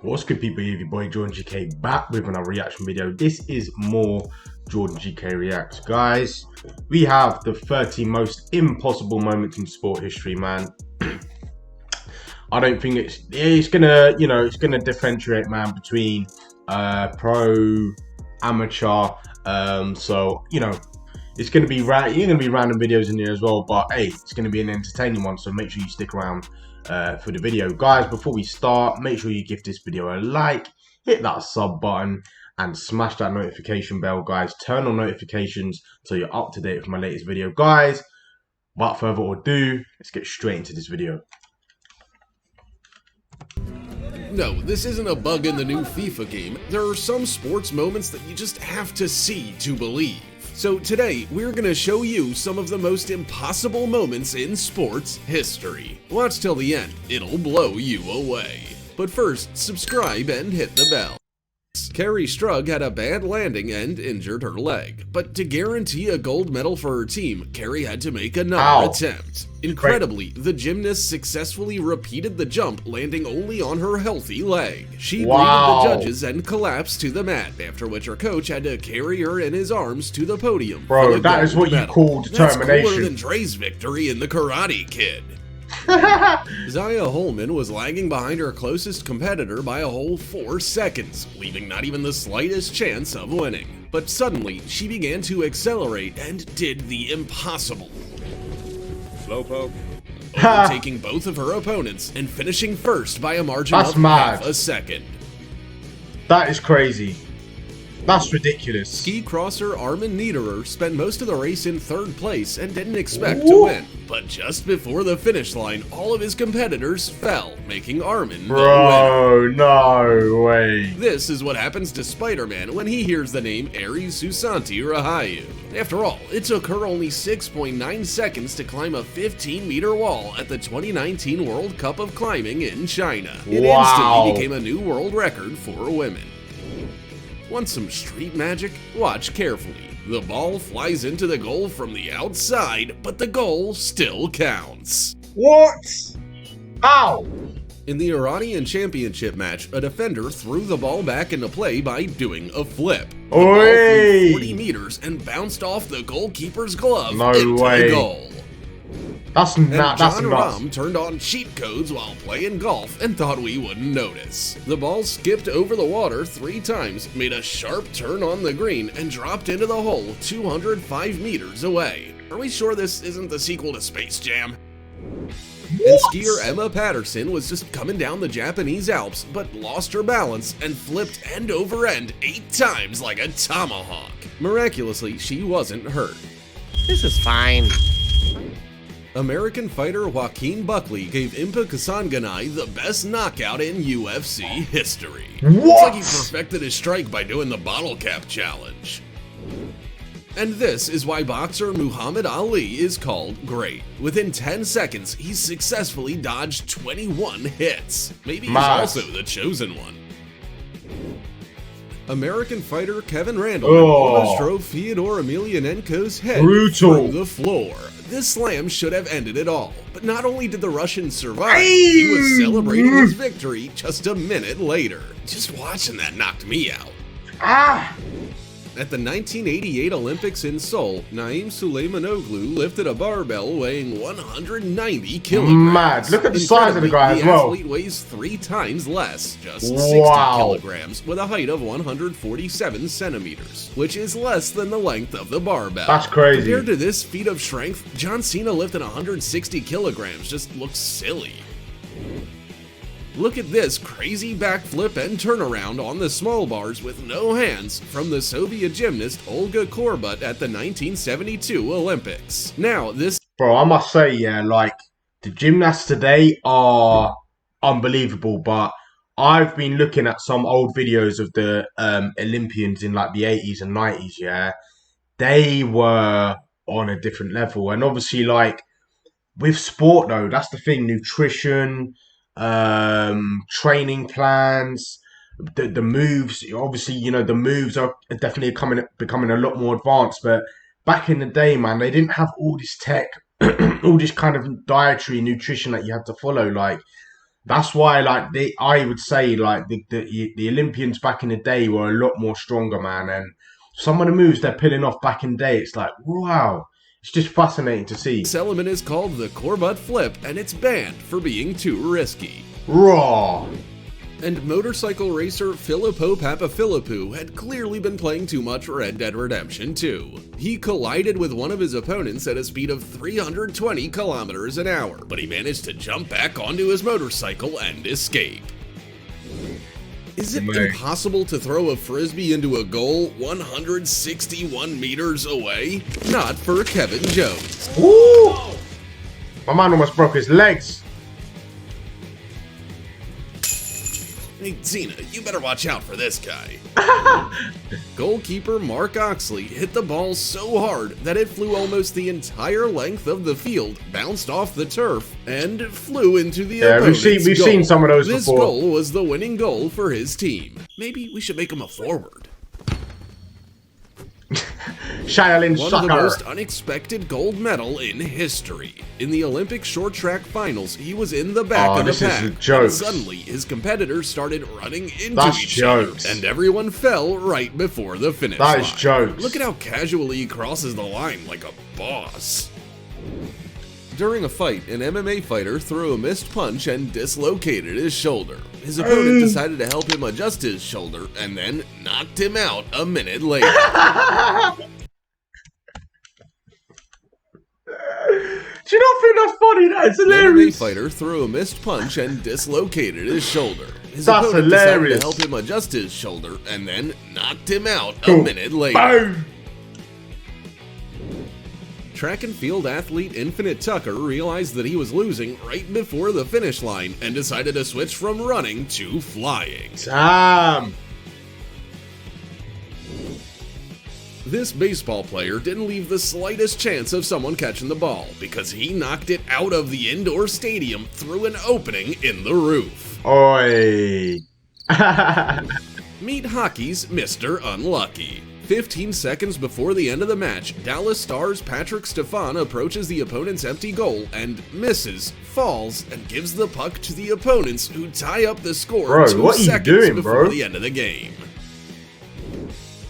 What's good, people? Your boy Jordan GK back with another reaction video. This is more Jordan GK reacts, guys. We have the 30 most impossible moments in sport history, man. I don't think it's gonna, it's gonna differentiate, man, between pro, amateur. So it's gonna be you're gonna be random videos in there as well, but hey, it's gonna be an entertaining one. So make sure you stick around for the video, guys. Before we start, make sure you give this video a like, hit that sub button, and smash that notification bell, guys. Turn on notifications so you're up to date with my latest video, guys. Without further ado, let's get straight into this video. No, this isn't a bug in the new FIFA game. There are some sports moments that you just have to see to believe. So today, we're gonna show you some of the most impossible moments in sports history. Watch till the end, it'll blow you away. But first, subscribe and hit the bell. Carrie Strug had a bad landing and injured her leg, but to guarantee a gold medal for her team, Carrie had to make another attempt. Incredibly, the gymnast successfully repeated the jump, landing only on her healthy leg. She greeted the judges and collapsed to the mat, after which her coach had to carry her in his arms to the podium. Bro, that is what you call determination. That's cooler than Dre's victory in the Karate Kid. Zaya Holman was lagging behind her closest competitor by a whole 4 seconds, leaving not even the slightest chance of winning. But suddenly, she began to accelerate and did the impossible. Slowpoke. Overtaking both of her opponents and finishing first by a margin of half a second. That is crazy. That's ridiculous. Ski crosser Armin Niederer spent most of the race in 3rd place and didn't expect to win. But just before the finish line, all of his competitors fell, making Armin the winner. No way. This is what happens to Spider-Man when he hears the name Ares Susanti Rahayu. After all, it took her only 6.9 seconds to climb a 15-meter wall at the 2019 World Cup of Climbing in China. It instantly became a new world record for women. Want some street magic? Watch carefully. The ball flies into the goal from the outside, but the goal still counts. What? How? In the Iranian Championship match, a defender threw the ball back into play by doing a flip. The ball flew 40 meters and bounced off the goalkeeper's glove into the goal. That's not. John Rahm turned on cheat codes while playing golf and thought we wouldn't notice. The ball skipped over the water 3 times, made a sharp turn on the green, and dropped into the hole 205 meters away. Are we sure this isn't the sequel to Space Jam? And skier Emma Patterson was just coming down the Japanese Alps, but lost her balance and flipped end over end 8 times like a tomahawk. Miraculously, she wasn't hurt. This is fine. American fighter Joaquin Buckley gave Impa Kasanganay the best knockout in UFC history. What? Looks like he perfected his strike by doing the bottle cap challenge. And this is why boxer Muhammad Ali is called great. Within 10 seconds, he successfully dodged 21 hits. Maybe he's also the chosen one. American fighter Kevin Randleman almost drove Fyodor Emelianenko's head through the floor. This slam should have ended it all, but not only did the Russian survive, he was celebrating his victory just a minute later. Just watching that knocked me out. At the 1988 Olympics in Seoul, Naim Suleimanoglu lifted a barbell weighing 190 kilograms. Mad. Look at the size of the guy as well. The athlete weighs 3 times less, just 60 kilograms, with a height of 147 centimeters, which is less than the length of the barbell. That's crazy. Compared to this feat of strength, John Cena lifting 160 kilograms just looks silly. Look at this crazy backflip and turnaround on the small bars with no hands from the Soviet gymnast Olga Korbut at the 1972 Olympics. Now this... Bro, I must say, yeah, like, the gymnasts today are unbelievable, but I've been looking at some old videos of the Olympians in, like, the 80s and 90s, yeah. They were on a different level. And obviously, like, with sport, though, that's the thing, nutrition... training plans, the moves. Obviously, the moves are definitely becoming a lot more advanced. But back in the day, man, they didn't have all this tech, all this kind of dietary nutrition that you had to follow. Like, That's why, like, I would say, like, the Olympians back in the day were a lot more stronger, man. And some of the moves they're pulling off back in the day, it's like, wow, it's just fascinating to see. This element is called the Corbutt flip, and it's banned for being too risky. Raw. And motorcycle racer Filippo Papafilippou had clearly been playing too much Red Dead Redemption 2. He collided with one of his opponents at a speed of 320 kilometers an hour, but he managed to jump back onto his motorcycle and escape. Is it impossible to throw a frisbee into a goal 161 meters away? Not for Kevin Jones. Woo! My man almost broke his legs. Hey, Zena, you better watch out for this guy. Goalkeeper Mark Oxley hit the ball so hard that it flew almost the entire length of the field, bounced off the turf, and flew into the opponent's goal. We've seen some of those before. This goal was the winning goal for his team. Maybe we should make him a forward. Shaolin One Soccer. of the most unexpected gold medal in history. In the Olympic short track finals, he was in the back of the pack, and suddenly his competitors started running into each other, and everyone fell right before the finish line. That is jokes. Look at how casually he crosses the line like a boss. During a fight, an MMA fighter threw a missed punch and dislocated his shoulder. His opponent decided to help him adjust his shoulder and then knocked him out a minute later. Do you not think that's funny? That's hilarious. The MMA fighter threw a missed punch and dislocated his shoulder. His that's opponent hilarious. decided to help him adjust his shoulder and then knocked him out a minute later. Boom. Track and field athlete Infinite Tucker realized that he was losing right before the finish line and decided to switch from running to flying. Damn. This baseball player didn't leave the slightest chance of someone catching the ball because he knocked it out of the indoor stadium through an opening in the roof. Oi. Meet hockey's Mr. Unlucky. 15 seconds before the end of the match, Dallas Stars' Patrick Stefan approaches the opponent's empty goal and misses, falls, and gives the puck to the opponents who tie up the score 2 seconds before the end of the game.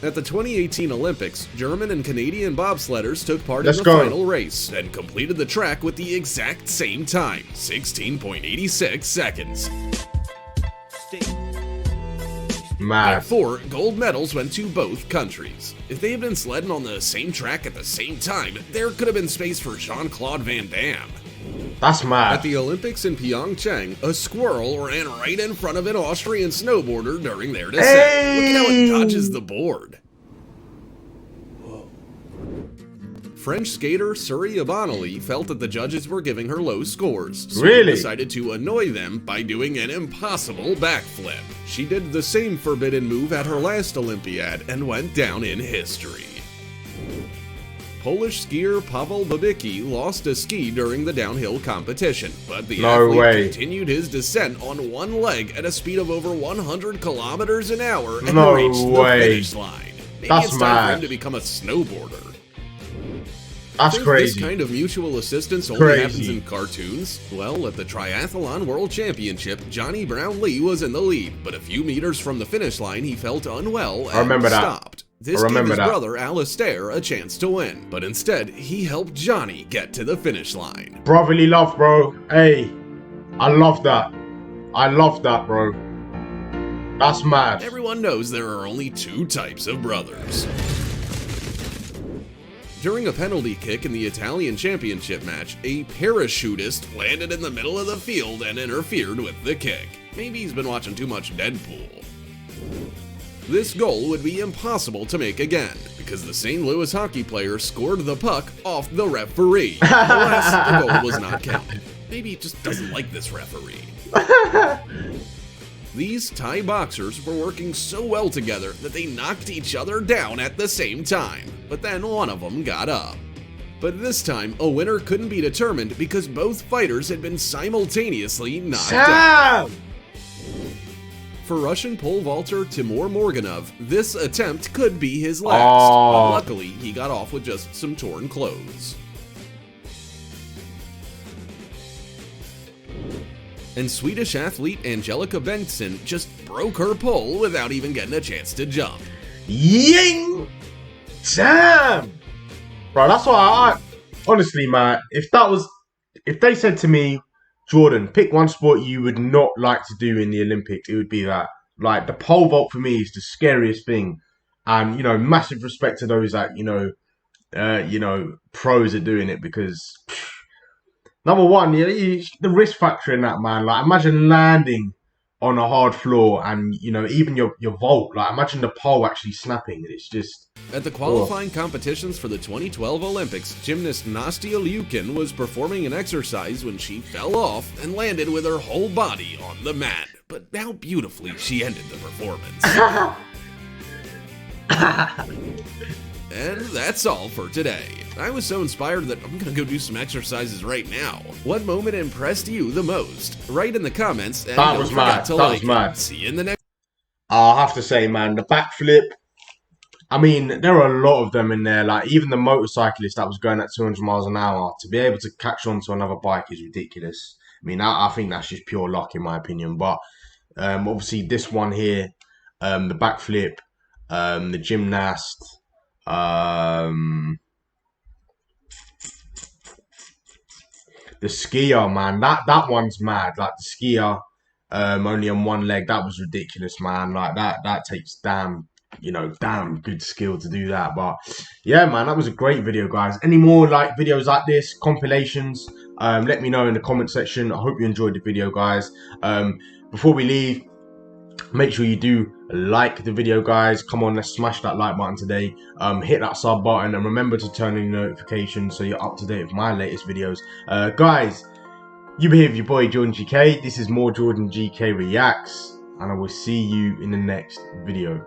At the 2018 Olympics, German and Canadian bobsledders took part in the final race and completed the track with the exact same time, 16.86 seconds. Therefore, gold medals went to both countries. If they had been sledding on the same track at the same time, there could have been space for Jean-Claude Van Damme. That's mad. At the Olympics in Pyeongchang, a squirrel ran right in front of an Austrian snowboarder during their descent. Look at how it dodges the board. French skater Suri Abanali felt that the judges were giving her low scores, so she decided to annoy them by doing an impossible backflip. She did the same forbidden move at her last Olympiad and went down in history. Polish skier Paweł Babicki lost a ski during the downhill competition, but the athlete continued his descent on one leg at a speed of over 100 kilometers an hour and reached the finish line. Maybe it's time for him to become a snowboarder. That's crazy. This kind of mutual assistance only happens in cartoons. Well, at the Triathlon World Championship, Johnny Brownlee was in the lead, but a few meters from the finish line, he felt unwell and stopped. This gave his brother Alistair a chance to win, but instead, he helped Johnny get to the finish line. Brotherly love, bro. Hey, I love that. I love that, bro. That's mad. Everyone knows there are only two types of brothers. During a penalty kick in the Italian Championship match, a parachutist landed in the middle of the field and interfered with the kick. Maybe he's been watching too much Deadpool. This goal would be impossible to make again, because the St. Louis hockey player scored the puck off the referee. Alas, the goal was not counted. Maybe he just doesn't like this referee. These Thai boxers were working so well together that they knocked each other down at the same time, but then one of them got up. But this time, a winner couldn't be determined because both fighters had been simultaneously knocked out. For Russian pole vaulter Timur Morganov, this attempt could be his last, but luckily he got off with just some torn clothes. and Swedish athlete Angelica Bengtsson just broke her pole without even getting a chance to jump. Ying! Damn! Bro, that's why I honestly, man, if they said to me, Jordan, pick one sport you would not like to do in the Olympics, it would be that. Like, the pole vault for me is the scariest thing. And, you know, massive respect to those that, pros are doing it because, number one, the risk factor in that, man. Like, imagine landing on a hard floor and, even your vault. Like, imagine the pole actually snapping. It's just... At the qualifying competitions for the 2012 Olympics, gymnast Nastya Lyukin was performing an exercise when she fell off and landed with her whole body on the mat. But how beautifully she ended the performance. And that's all for today. I was so inspired that I'm gonna go do some exercises right now. What moment impressed you the most? Write in the comments and that was mad. That was mad. See you in the next. I'll have to say, man, the backflip. I mean, there are a lot of them in there. Like, even the motorcyclist that was going at 200 miles an hour, to be able to catch on to another bike is ridiculous. I mean, I think that's just pure luck, in my opinion. But obviously, this one here, the backflip, the gymnast, the skier, man, that one's mad. Like, the skier, only on one leg, that was ridiculous, man. Like, that takes damn good skill to do that. But yeah, man, that was a great video, guys. Any more like videos like this, compilations, let me know in the comment section. I hope you enjoyed the video, guys. Before we leave, make sure you do like the video, guys. Come on, let's smash that like button today. Hit that sub button and remember to turn on notifications so you're up to date with my latest videos. Guys, you behave your boy Jordan GK. This is more Jordan GK Reacts, and I will see you in the next video.